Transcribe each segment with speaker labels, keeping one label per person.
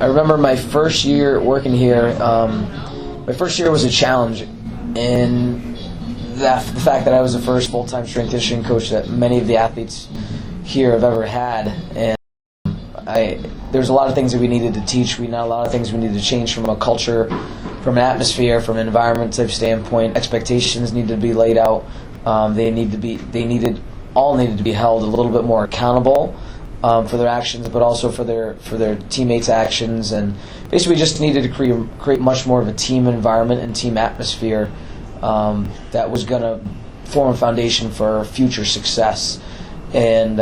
Speaker 1: I remember my first year working here. My first year was a challenge, and the fact that I was the first full-time strength conditioning coach that many of the athletes here have ever had. And there's a lot of things that we needed to teach. We know a lot of things we needed to change from a culture, from an atmosphere, from an environment type standpoint. Expectations needed to be laid out. They all needed to be held a little bit more accountable for their actions, but also for their teammates' actions. And basically, we just needed to create much more of a team environment and team atmosphere that was going to form a foundation for future success. And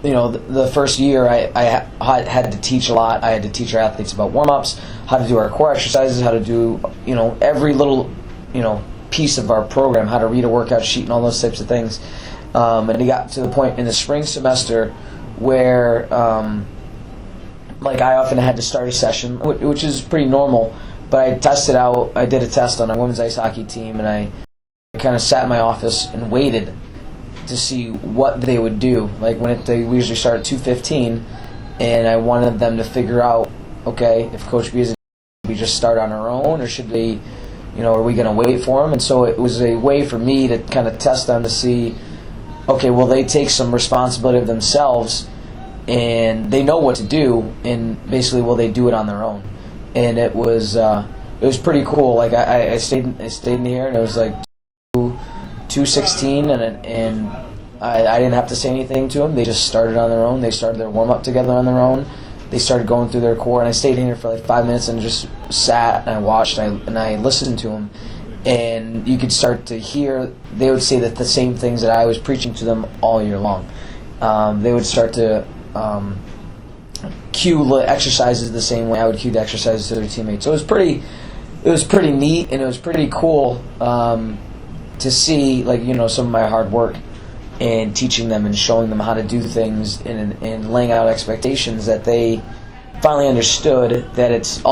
Speaker 1: the first year I had to teach a lot. I had to teach our athletes about warm-ups, how to do our core exercises, how to do every little piece of our program, how to read a workout sheet and all those types of things. And it got to the point in the spring semester where I often had to start a session, which is pretty normal, but I tested out. I did a test on a women's ice hockey team, and I kind of sat in my office and waited to see what they would do. We usually start at 2:15, and I wanted them to figure out, okay, if Coach B is, we just start on our own, or should we, are we going to wait for them? And so it was a way for me to kind of test them to see, okay, will they take some responsibility of themselves, and they know what to do, and basically will they do it on their own? And it was pretty cool. I stayed in here, and it was 2:16, and I didn't have to say anything to them. They just started on their own. They started their warm-up together on their own. They started going through their core, and I stayed in here for 5 minutes and just sat and I watched and I listened to them. And you could start to hear, they would say that the same things that I was preaching to them all year long. They would start to cue the exercises the same way I would cue the exercises to their teammates. So it was pretty neat, and it was pretty cool to see some of my hard work and teaching them and showing them how to do things and laying out expectations that they finally understood that it's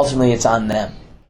Speaker 1: on them.